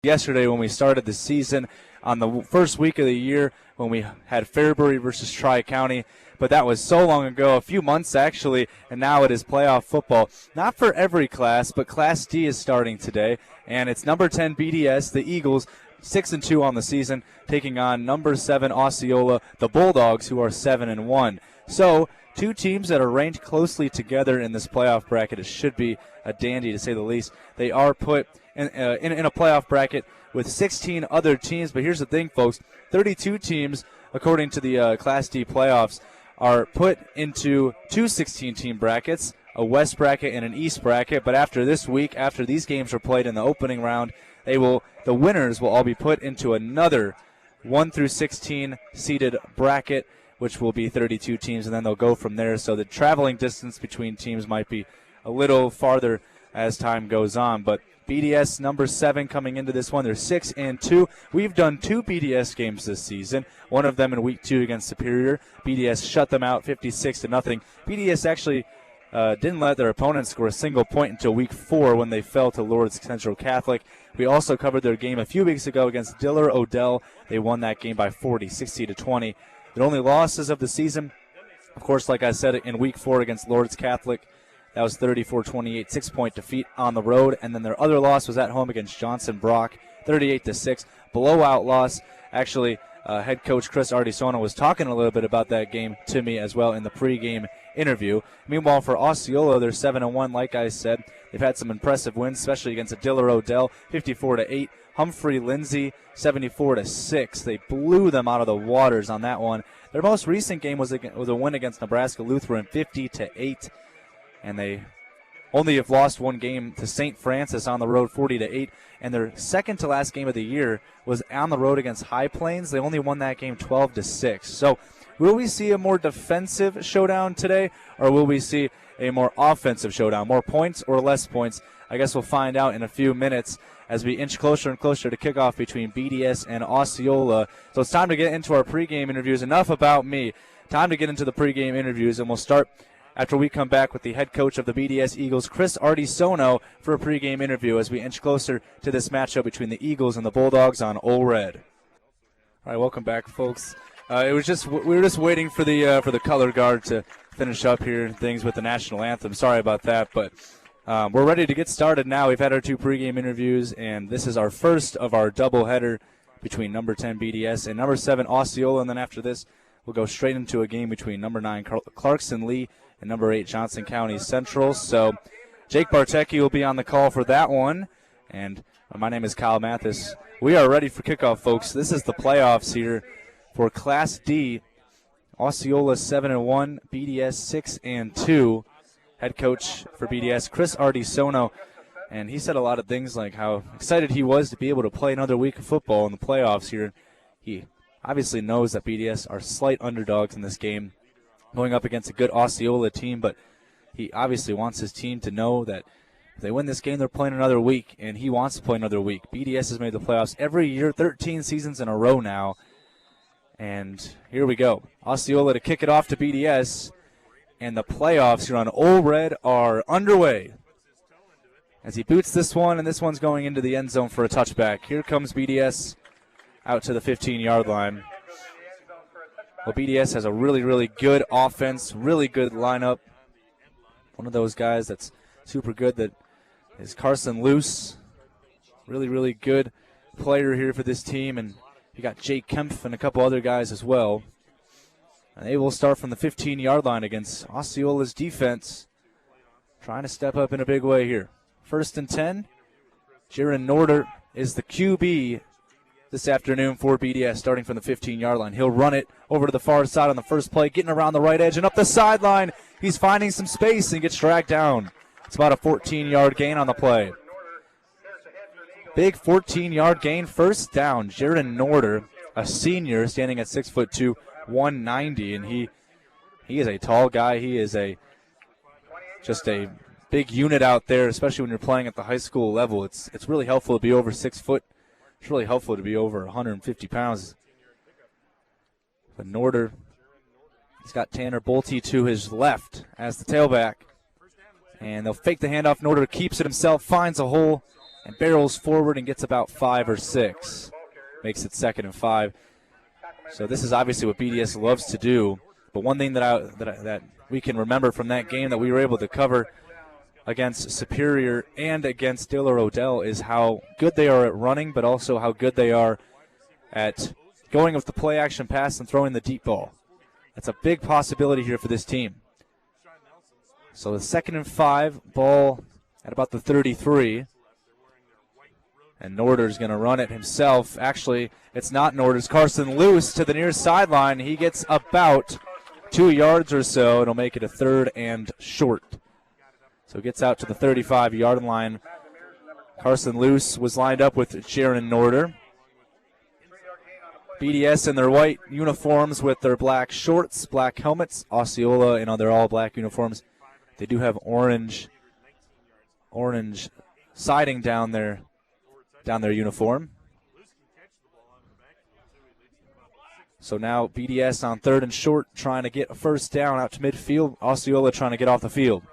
yesterday when we started the season on the first week of the year when we had Fairbury versus Tri-County. But that was so long ago, a few months actually, and now it is playoff football. Not for every class, but Class D is starting today, and it's number 10 BDS, the Eagles, 6-2 on the season, taking on number 7 Osceola, the Bulldogs, who are 7-1. So, two teams that are ranked closely together in this playoff bracket. It should be a dandy, to say the least. They are put in a playoff bracket with 16 other teams, but here's the thing, folks. 32 teams, according to the Class D playoffs, are put into two 16-team brackets, a West bracket and an East bracket. But after this week, after these games are played in the opening round, the winners will all be put into another 1 through 16 seeded bracket, which will be 32 teams, and then they'll go from there. So the traveling distance between teams might be a little farther as time goes on. But BDS number 7 coming into this one. They're 6-2. We've done 2 BDS games this season. One of them in week 2 against Superior. BDS shut them out 56-0. BDS actually didn't let their opponents score a single point until week 4 when they fell to Lourdes Central Catholic. We also covered their game a few weeks ago against Diller Odell. They won that game by 40, 60-20. Their only losses of the season, of course, like I said, in week 4 against Lourdes Catholic, that was 34-28, 6-point defeat on the road. And then their other loss was at home against Johnson Brock, 38-6, blowout loss. Actually, head coach Chris Ardisona was talking a little bit about that game to me as well in the pregame interview. Meanwhile, for Osceola, they're 7-1, like I said. They've had some impressive wins, especially against a Diller Odell, 54-8. Humphrey Lindsay, 74-6. They blew them out of the waters on that one. Their most recent game was a win against Nebraska Lutheran, 50-8. And they only have lost one game to St. Francis on the road, 40-8. And their second to last game of the year was on the road against High Plains. They only won that game 12-6. So will we see a more defensive showdown today, or will we see a more offensive showdown? More points or less points? I guess we'll find out in a few minutes as we inch closer and closer to kickoff between BDS and Osceola. So it's time to get into our pregame interviews. Enough about me. Time to get into the pregame interviews, and we'll start after we come back with the head coach of the BDS Eagles, Chris Ardisona, for a pregame interview as we inch closer to this matchup between the Eagles and the Bulldogs on Ole Red. All right, welcome back, folks. We were just waiting for the color guard to finish up here things with the national anthem. Sorry about that, but we're ready to get started now. We've had our 2 pregame interviews, and this is our first of our doubleheader between number 10 BDS and number 7 Osceola. And then after this, we'll go straight into a game between number 9 Clarkson Lee and number 8 Johnson County Central. So Jake Bartecki will be on the call for that one. And my name is Kyle Mathas. We are ready for kickoff, folks. This is the playoffs here for Class D. Osceola 7-1, BDS 6-2. Head coach for BDS, Chris Ardisona. And he said a lot of things like how excited he was to be able to play another week of football in the playoffs here. He obviously knows that BDS are slight underdogs in this game, going up against a good Osceola team, but he obviously wants his team to know that if they win this game, they're playing another week, and he wants to play another week. BDS has made the playoffs every year, 13 seasons in a row now, and here we go. Osceola to kick it off to BDS, and the playoffs here on Ole Red are underway. As he boots this one, and this one's going into the end zone for a touchback. Here comes BDS out to the 15-yard line. Well, BDS has a really, really good offense, really good lineup. One of those guys that's super good that is Carson Luce. Really, really good player here for this team. And you got Jake Kempf and a couple other guys as well. And they will start from the 15-yard line against Osceola's defense, trying to step up in a big way here. 1st and 10. Jaron Norder is the QB this afternoon for BDS, starting from the 15-yard line. He'll run it over to the far side on the first play, getting around the right edge and up the sideline. He's finding some space and gets dragged down. It's about a 14-yard gain on the play. Big 14-yard gain, 1st down. Jaron Norder, a senior, standing at 6'2", 190, and he is a tall guy. He is just a big unit out there, especially when you're playing at the high school level. It's really helpful to be over 6 foot. It's really helpful to be over 150 pounds. But Norder, he's got Tanner Bolte to his left as the tailback. And they'll fake the handoff. Norder keeps it himself, finds a hole, and barrels forward and gets about 5 or 6. Makes it 2nd and 5. So this is obviously what BDS loves to do. But one thing that we can remember from that game that we were able to cover against Superior and against Diller Odell is how good they are at running, but also how good they are at going with the play action pass and throwing the deep ball. That's a big possibility here for this team. So the 2nd and 5, ball at about the 33. And Norder's going to run it himself. Actually, it's not Norder's. Carson Luce to the near sideline. He gets about 2 yards or so. It'll make it a 3rd and short. So it gets out to the 35-yard line. Carson Luce was lined up with Jaron Norder. BDS in their white uniforms with their black shorts, black helmets. Osceola in their all-black uniforms. They do have orange siding down their uniform. So now BDS on 3rd and short, trying to get a first down out to midfield. Osceola trying to get off the field.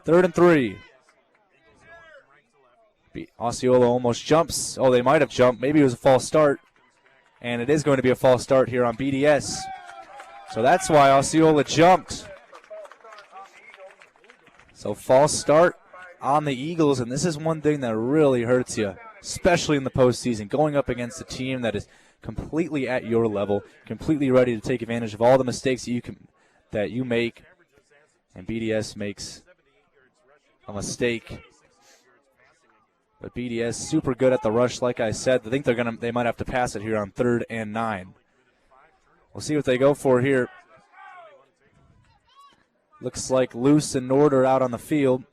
3rd and 3. Osceola almost jumps. Oh, they might have jumped. Maybe it was a false start. And it is going to be a false start here on BDS. So that's why Osceola jumped. So false start on the Eagles, and this is one thing that really hurts you, especially in the postseason, going up against a team that is completely at your level, completely ready to take advantage of all the mistakes that you make, and BDS makes a mistake. But BDS super good at the rush, like I said. I think they might have to pass it here on 3rd and 9. We'll see what they go for here. Looks like Luce and Norder out on the field.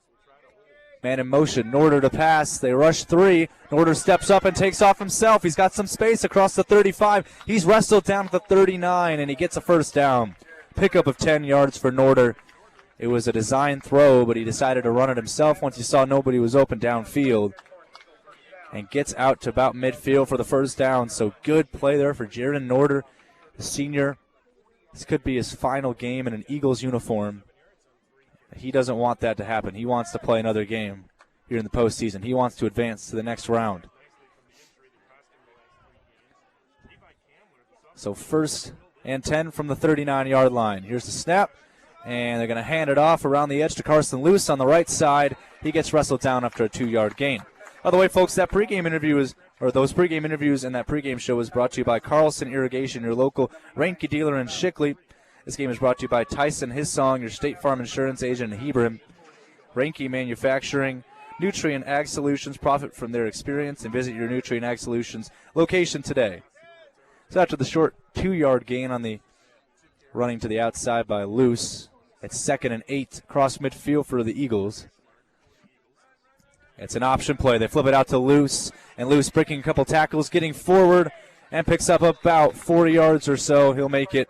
Man in motion, Norder to pass. They rush 3. Norder steps up and takes off himself. He's got some space across the 35. He's wrestled down at the 39, and he gets a first down. Pickup of 10 yards for Norder. It was a design throw, but he decided to run it himself once he saw nobody was open downfield. And gets out to about midfield for the first down. So good play there for Jaron Norder, the senior. This could be his final game in an Eagles uniform. He doesn't want that to happen. He wants to play another game here in the postseason. He wants to advance to the next round. So 1st and 10 from the 39-yard line. Here's the snap, and they're going to hand it off around the edge to Carson Luce on the right side. He gets wrestled down after a 2-yard gain. By the way, folks, those pregame interviews and that pregame show is brought to you by Carlson Irrigation, your local Reinke dealer in Shickley. This game is brought to you by Tyson Hissong, your State Farm Insurance agent in Hebron. Reinke Manufacturing, Nutrient Ag Solutions. Profit from their experience and visit your Nutrient Ag Solutions location today. So after the short 2-yard gain on the running to the outside by Luce, it's 2nd and 8 across midfield for the Eagles. It's an option play. They flip it out to Luce, and Luce breaking a couple tackles, getting forward, and picks up about 4 yards or so. He'll make it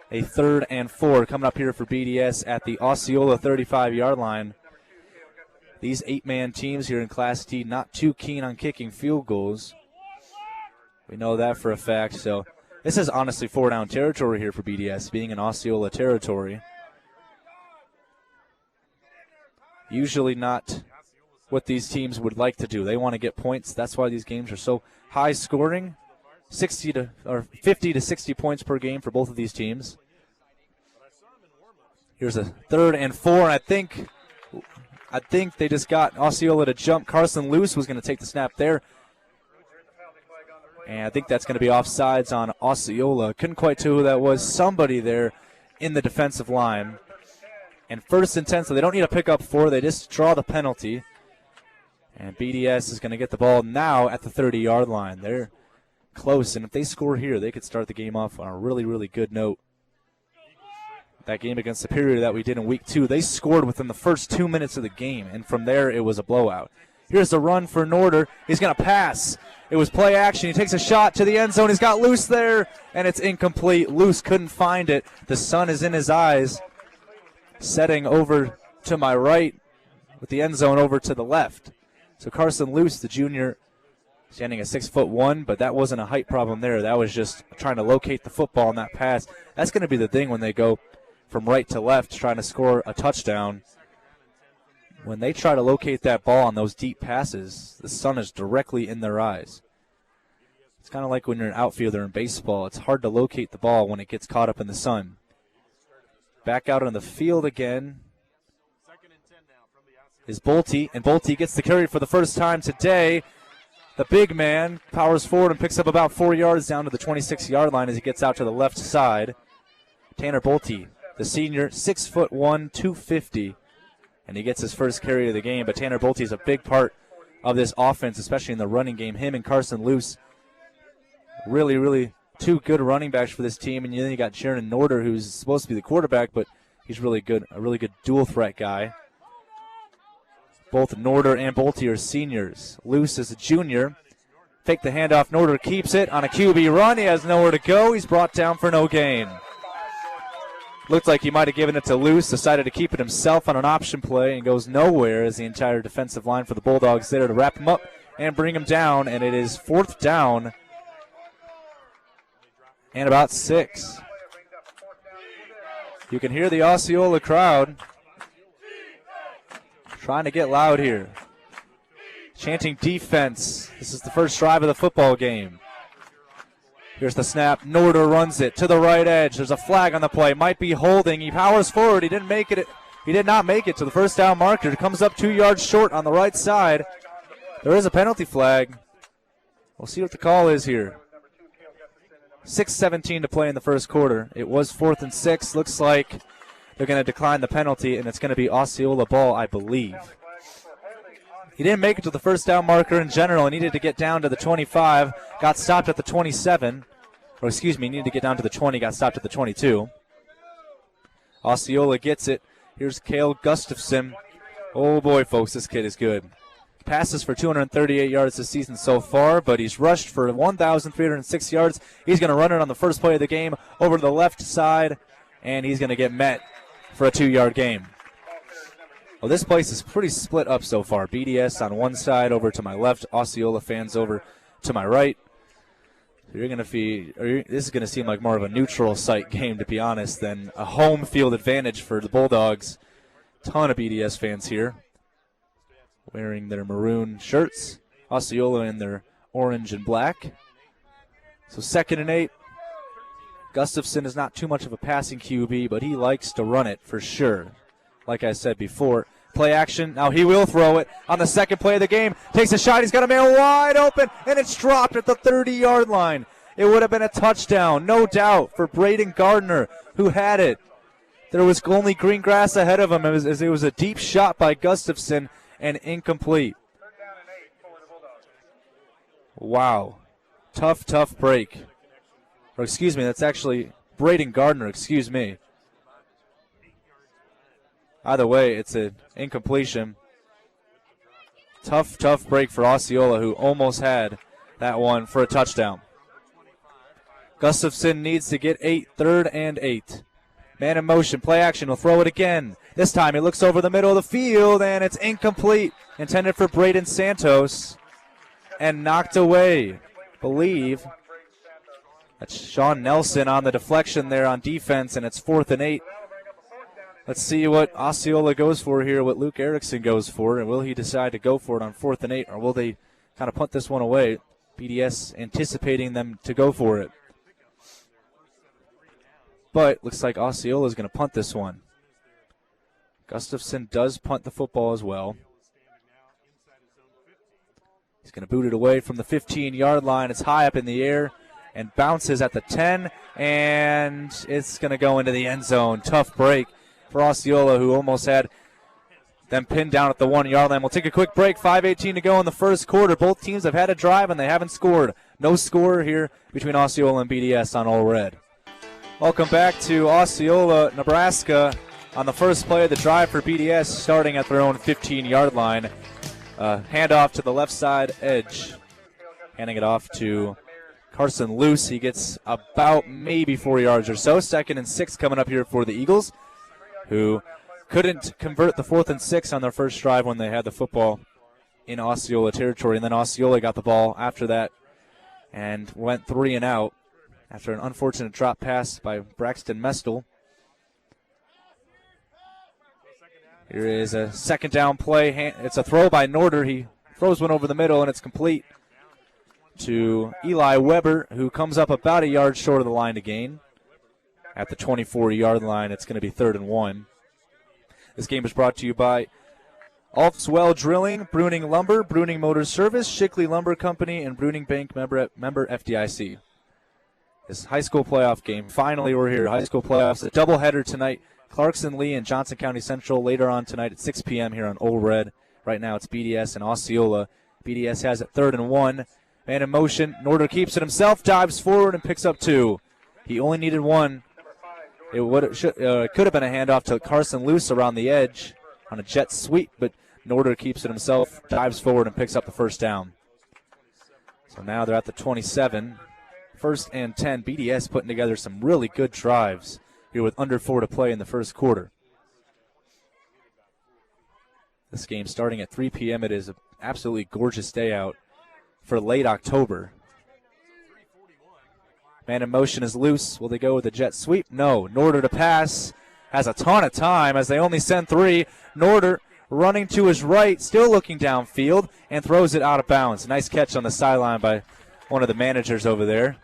a 3rd and 4 coming up here for BDS at the Osceola 35-yard line. These 8-man teams here in Class D not too keen on kicking field goals. We know that for a fact. So this is honestly 4-down territory here for BDS, being in Osceola territory. Usually not what these teams would like to do. They want to get points. That's why these games are so high scoring. 50 to 60 points per game for both of these teams. Here's a 3rd and 4. I think they just got Osceola to jump. Carson Luce was going to take the snap there. And I think that's going to be offsides on Osceola. Couldn't quite tell who that was. Somebody there in the defensive line. And 1st and 10, so they don't need a pickup 4. They just draw the penalty. And BDS is going to get the ball now at the 30-yard line. They're close, and if they score here, they could start the game off on a really, really good note. That game against Superior that we did in Week 2, they scored within the first 2 minutes of the game, and from there it was a blowout. Here's the run for Norder. He's going to pass. It was play action. He takes a shot to the end zone. He's got Luce there, and it's incomplete. Luce couldn't find it. The sun is in his eyes. Setting over to my right with the end zone over to the left. So Carson Luce, the junior, standing at 6'1", but that wasn't a height problem there. That was just trying to locate the football on that pass. That's going to be the thing when they go from right to left trying to score a touchdown. when they try to locate that ball on those deep passes, the sun is directly in their eyes. It's kind of like when you're an outfielder in baseball. It's hard to locate the ball when it gets caught up in the sun. Back out on the field again is Bolte, and Bolte gets the carry for the first time today. The big man powers forward and picks up about 4 yards down to the 26-yard line as he gets out to the left side. Tanner Bolte, the senior, 6'1", 250, and he gets his first carry of the game. But Tanner Bolte is a big part of this offense, especially in the running game. Him and Carson Luce, really, really two good running backs for this team. And then you got Jaron Norder, who's supposed to be the quarterback, but he's really good, a really good dual threat guy. Both Norder and Bolte are seniors. Luce is a junior. Fake the handoff. Norder keeps it on a QB run. He has nowhere to go. He's brought down for no gain. Looked like he might have given it to Luce, decided to keep it himself on an option play, and goes nowhere as the entire defensive line for the Bulldogs there to wrap him up and bring him down. And it is 4th down and about 6. You can hear the Osceola crowd trying to get loud here. Chanting defense. This is the first drive of the football game. Here's the snap. Norder runs it to the right edge. There's a flag on the play. Might be holding. He powers forward. He didn't make it. He did not make it to the first down marker. It comes up 2 yards short on the right side. There is a penalty flag. We'll see what the call is here. 6:17 to play in the first quarter. It was 4th and 6. Looks like they're going to decline the penalty, and it's going to be Osceola ball, I believe. He didn't make it to the first down marker in general. He needed to get down to the 25. Got stopped at the 27. Or excuse me, needed to get down to the 20. Got stopped at the 22. Osceola gets it. Here's Cale Gustafson. Oh, boy, folks, this kid is good. Passes for 238 yards this season so far, but he's rushed for 1,306 yards. He's going to run it on the first play of the game over to the left side, and he's going to get met for a 2-yard gain. Well, this place is pretty split up so far. BDS on one side over to my left, Osceola fans over to my right. You're going to this is going to seem like more of a neutral site game, to be honest, than a home field advantage for the Bulldogs. Ton of BDS fans here, wearing their maroon shirts. Osceola in their orange and black. So 2nd and 8. Gustafson is not too much of a passing QB, but he likes to run it for sure. Like I said before, play action. Now he will throw it on the second play of the game. Takes a shot. He's got a man wide open, and it's dropped at the 30-yard line. It would have been a touchdown, no doubt, for Braden Gardner, who had it. There was only green grass ahead of him as it was a deep shot by Gustafson and incomplete. Wow. Tough break. Or excuse me, that's actually Braden Gardner, excuse me. Either way, it's an incompletion. Tough break for Osceola, who almost had that one for a touchdown. Gustafson needs to get 8, 3rd and 8. Man in motion, play action, will throw it again. This time he looks over the middle of the field, and it's incomplete. Intended for Braden Santos, and knocked away. Believe that's Sean Nelson on the deflection there on defense, and it's 4th and 8. Let's see what Osceola goes for here, what Luke Erickson goes for, and will he decide to go for it on 4th and 8, or will they kind of punt this one away? BDS anticipating them to go for it. But looks like Osceola is going to punt this one. Gustafson does punt the football as well. He's going to boot it away from the 15-yard line. It's high up in the air and bounces at the 10, and it's going to go into the end zone. Tough break for Osceola, who almost had them pinned down at the 1-yard line. We'll take a quick break. 5:18 to go in the first quarter. Both teams have had a drive, and they haven't scored. No score here between Osceola and BDS on All Red. Welcome back to Osceola, Nebraska, on the first play of the drive for BDS, starting at their own 15-yard line. Handoff to the left side edge. Handing it off to Carson Luce. He gets about maybe 4 yards or so. 2nd and 6 coming up here for the Eagles, who couldn't convert the 4th and 6 on their first drive when they had the football in Osceola territory. And then Osceola got the ball after that and went 3 and out after an unfortunate drop pass by Braxton Mestel. Here is a second down play. It's a throw by Norder. He throws one over the middle, and it's complete to Eli Weber, who comes up about a yard short of the line to gain. At the 24-yard line, it's going to be 3rd and 1. This game is brought to you by Osceola Drilling, Bruning Lumber, Bruning Motor Service, Shickley Lumber Company, and Bruning Bank member FDIC. This high school playoff game, finally we're here. High school playoffs, a doubleheader tonight. Clarkson Lee and Johnson County Central later on tonight at 6 p.m. here on Old Red. Right now it's BDS and Osceola. BDS has it 3rd and 1. Man in motion. Norder keeps it himself, dives forward, and picks up 2. He only needed 1. It could have been a handoff to Carson Luce around the edge on a jet sweep, but Norder keeps it himself, dives forward, and picks up the 1st down. So now they're at the 27. 1st and 10. BDS putting together some really good drives here with under 4 to play in the first quarter. This game starting at 3 p.m. It is an absolutely gorgeous day out for late October. Man in motion is Loose. Will they go with a jet sweep? No. Norder to pass. Has a ton of time as they only send 3. Norder running to his right, still looking downfield, and throws it out of bounds. Nice catch on the sideline by one of the managers over there.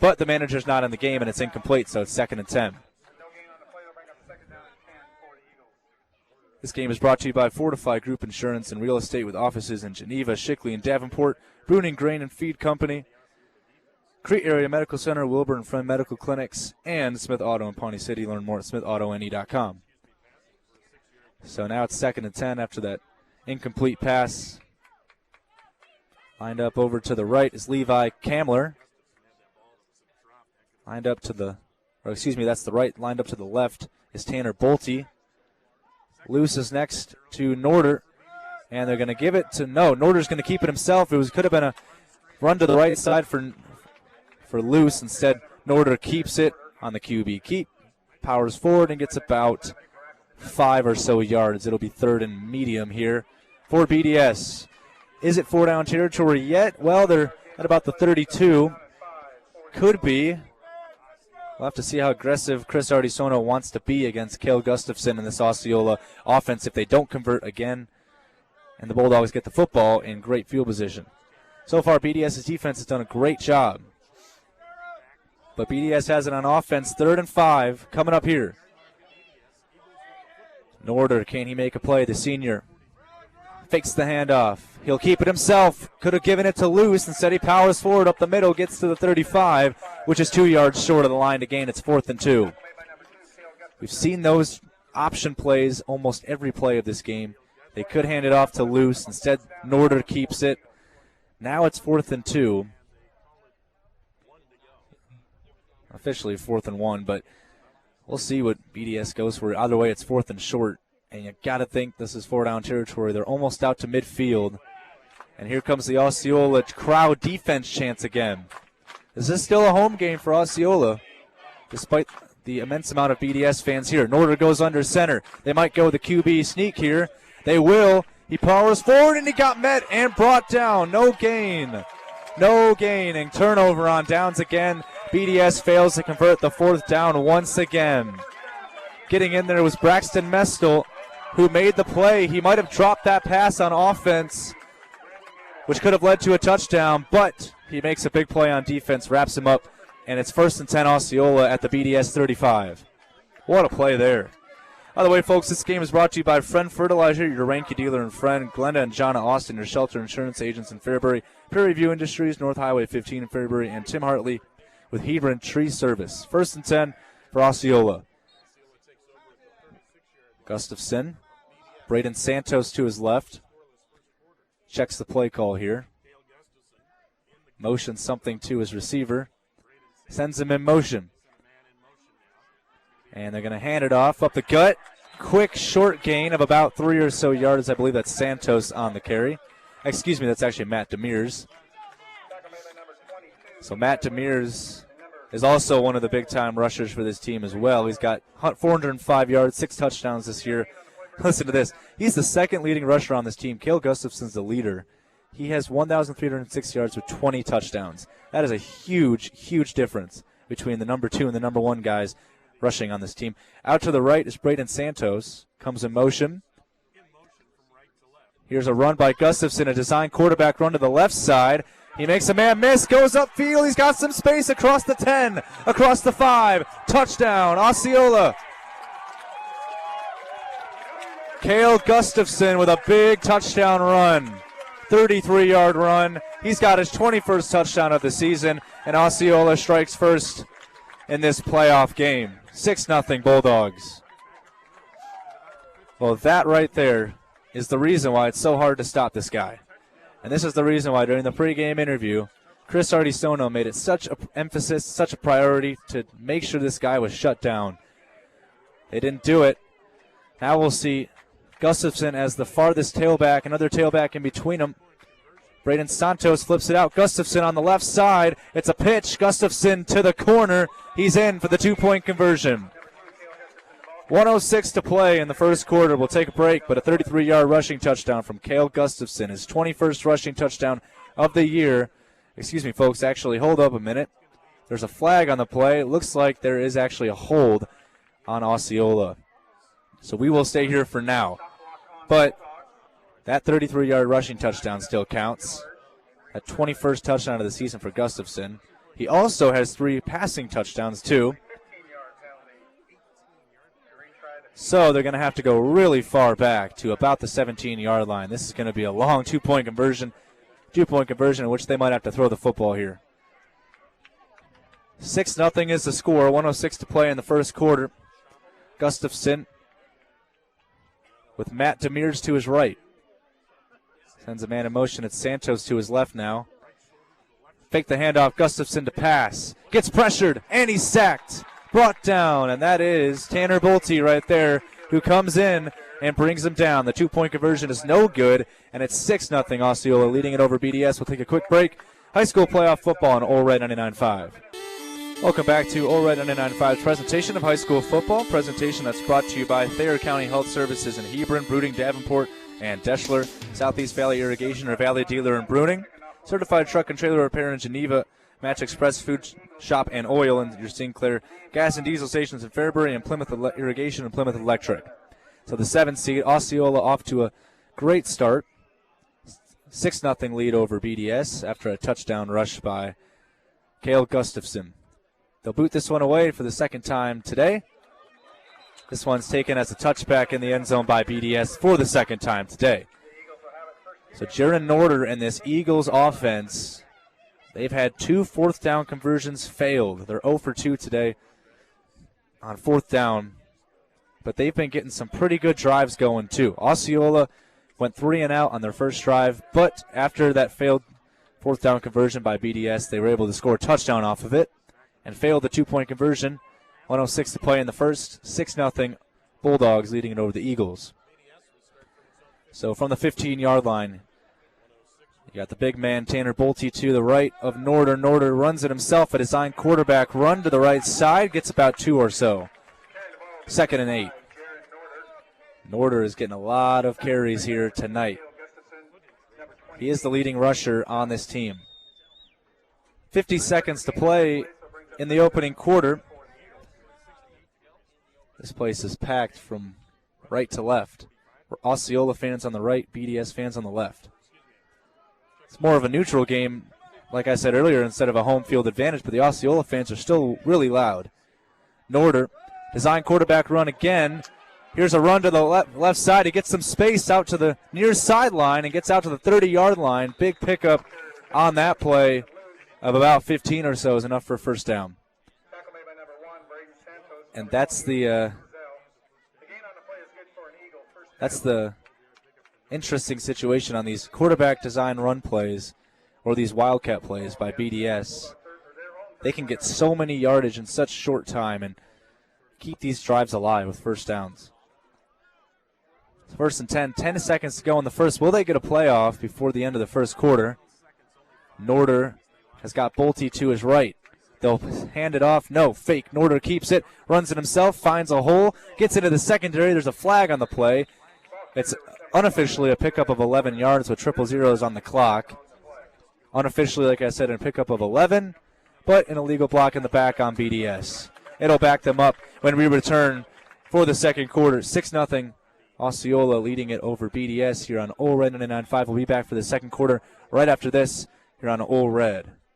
But the manager's not in the game, and it's incomplete, so it's 2nd and 10. This game is brought to you by Fortify Group Insurance and Real Estate with offices in Geneva, Shickley, and Davenport, Bruning Grain and Feed Company, Crete Area Medical Center, Wilbur and Friend Medical Clinics, and Smith Auto in Pawnee City. Learn more at smithauto.ne.com. So now it's 2nd and 10 after that incomplete pass. Lined up over to the right is Levi Kamler. Lined up to the, that's the right. Lined up to the left is Tanner Bolte. Luce is next to Norder, and they're going to give it to, Norder's going to keep it himself. Could have been a run to the right side for Luce. Instead, Norder keeps it on the QB keep, powers forward, and gets about 5 or so yards. It'll be 3rd and medium here for BDS. Is it 4-down territory yet? Well, they're at about the 32. Could be. We'll have to see how aggressive Chris Ardisono wants to be against Cale Gustafson in this Osceola offense if they don't convert again. And the Bulldogs get the football in great field position. So far, BDS's defense has done a great job. But BDS has it on offense, 3rd and 5, coming up here. Norder, can he make a play? The senior fakes the handoff. He'll keep it himself. Could have given it to Luce. Instead, he powers forward up the middle, gets to the 35, which is 2 yards short of the line to gain. It's 4th and 2. We've seen those option plays almost every play of this game. They could hand it off to Luce. Instead, Norder keeps it. Now it's 4th and 2. Officially 4th and 1, but we'll see what BDS goes for. Either way, it's 4th and short. And you got to think this is 4-down territory. They're almost out to midfield. And here comes the Osceola crowd defense chance again. This is still a home game for Osceola, despite the immense amount of BDS fans here. Norder goes under center. They might go the QB sneak here. They will. He powers forward, and he got met and brought down. No gain. No gaining. Turnover on downs again. BDS fails to convert the 4th down once again. Getting in there was Braxton Mestel, who made the play. He might have dropped that pass on offense, which could have led to a touchdown, but he makes a big play on defense, wraps him up, and it's 1st and 10 Osceola at the BDS 35. What a play there. By the way, folks, this game is brought to you by Friend Fertilizer, your Ranky dealer and friend, Glenda and Jonna Austin, your shelter insurance agents in Fairbury, Prairie View Industries, North Highway 15 in Fairbury, and Tim Hartley with Hebron Tree Service. 1st and 10 for Osceola. Gustafson, Braden Santos to his left. Checks the play call here. Motions something to his receiver. Sends him in motion. And they're going to hand it off up the gut. Quick short gain of about 3 or so yards. I believe that's Santos on the carry. Excuse me, that's actually Matt Demers. So Matt Demers is also one of the big-time rushers for this team as well. He's got 405 yards, 6 touchdowns this year. Listen to this. He's the 2nd leading rusher on this team. Cale Gustafson's the leader. He has 1,306 yards with 20 touchdowns. That is a huge, huge difference between the number 2 and the number 1 guys. rushing on this team. Out to the right is Braden Santos. Comes in motion. Here's a run by Gustafson, a design quarterback run to the left side. He makes a man miss, goes upfield. He's got some space across the 10, across the 5. Touchdown, Osceola. Cale Gustafson with a big touchdown run. 33-yard run. He's got his 21st touchdown of the season, and Osceola strikes first in this playoff game. 6-0 Bulldogs. Well, that right there is the reason why it's so hard to stop this guy. And this is the reason why during the pregame interview, Chris Ardisono made it such an emphasis, such a priority to make sure this guy was shut down. They didn't do it. Now we'll see Gustafson as the farthest tailback, another tailback in between them. Braden Santos flips it out. Gustafson on the left side. It's a pitch. Gustafson to the corner. He's in for the 2-point conversion. 1:06 to play in the first quarter. We'll take a break, but a 33-yard rushing touchdown from Cale Gustafson, his 21st rushing touchdown of the year. Excuse me, folks. Actually, hold up a minute. There's a flag on the play. It looks like there is actually a hold on Osceola. So we will stay here for now. But that 33-yard rushing touchdown still counts. That 21st touchdown of the season for Gustafson. He also has 3 passing touchdowns, too. So they're going to have to go really far back to about the 17-yard line. This is going to be a long 2-point conversion. 2-point conversion in which they might have to throw the football here. 6-0 is the score. 1:06 to play in the first quarter. Gustafson with Matt Demers to his right. Sends a man in motion. It's Santos to his left now. Fake the handoff. Gustafson to pass. Gets pressured, and he's sacked. Brought down, and that is Tanner Bolte right there, who comes in and brings him down. The 2-point conversion is no good, and it's 6-0 Osceola leading it over BDS. We'll take a quick break. High school playoff football on All Red 99.5. Welcome back to All Red 99.5's presentation of high school football. Presentation that's brought to you by Thayer County Health Services in Hebron, Bruting, Davenport, and Deschler. Southeast Valley Irrigation or Valley Dealer in Bruning. Certified Truck and Trailer Repair in Geneva. Match Express Food Shop and Oil in your Sinclair. Gas and diesel stations in Fairbury, and Plymouth Irrigation and Plymouth Electric. So the 7th seed, Osceola, off to a great start. 6-0 lead over BDS after a touchdown rush by Cale Gustafson. They'll boot this one away for the second time today. This one's taken as a touchback in the end zone by BDS for the second time today. So Jaron Norder and this Eagles offense, they've had 2 4th down conversions failed. They're 0 for 2 today on 4th down. But they've been getting some pretty good drives going too. Osceola went 3 and out on their first drive, but after that failed 4th down conversion by BDS, they were able to score a touchdown off of it and failed the 2-point conversion. 1:06 to play in the first. 6-0 Bulldogs leading it over the Eagles. So from the 15-yard line, you got the big man Tanner Bolte to the right of Norder. Norder runs it himself, a design quarterback run to the right side, gets about 2 or so. 2nd and 8. Norder is getting a lot of carries here tonight. He is the leading rusher on this team. 50 seconds to play in the opening quarter. This place is packed from right to left. Osceola fans on the right, BDS fans on the left. It's more of a neutral game, like I said earlier, instead of a home field advantage, but the Osceola fans are still really loud. Norder, design quarterback run again. Here's a run to the left side. He gets some space out to the near sideline and gets out to the 30-yard line. Big pickup on that play of about 15 or so is enough for a first down. And that's the interesting situation on these quarterback design run plays or these wildcat plays by BDS. They can get so many yardage in such short time and keep these drives alive with first downs. First and 10, 10 seconds to go in the first. Will they get a playoff before the end of the first quarter? Norder has got Bolte to his right. They'll hand it off. No, fake. Norder keeps it, runs it himself, finds a hole, gets into the secondary. There's a flag on the play. It's unofficially a pickup of 11 yards with 000 on the clock. Unofficially, like I said, a pickup of 11, but an illegal block in the back on BDS. it'll back them up when we return for the second quarter. 6-0. Osceola leading it over BDS here on Ole Red 99.5. We'll be back for the second quarter right after this here on Ole Red.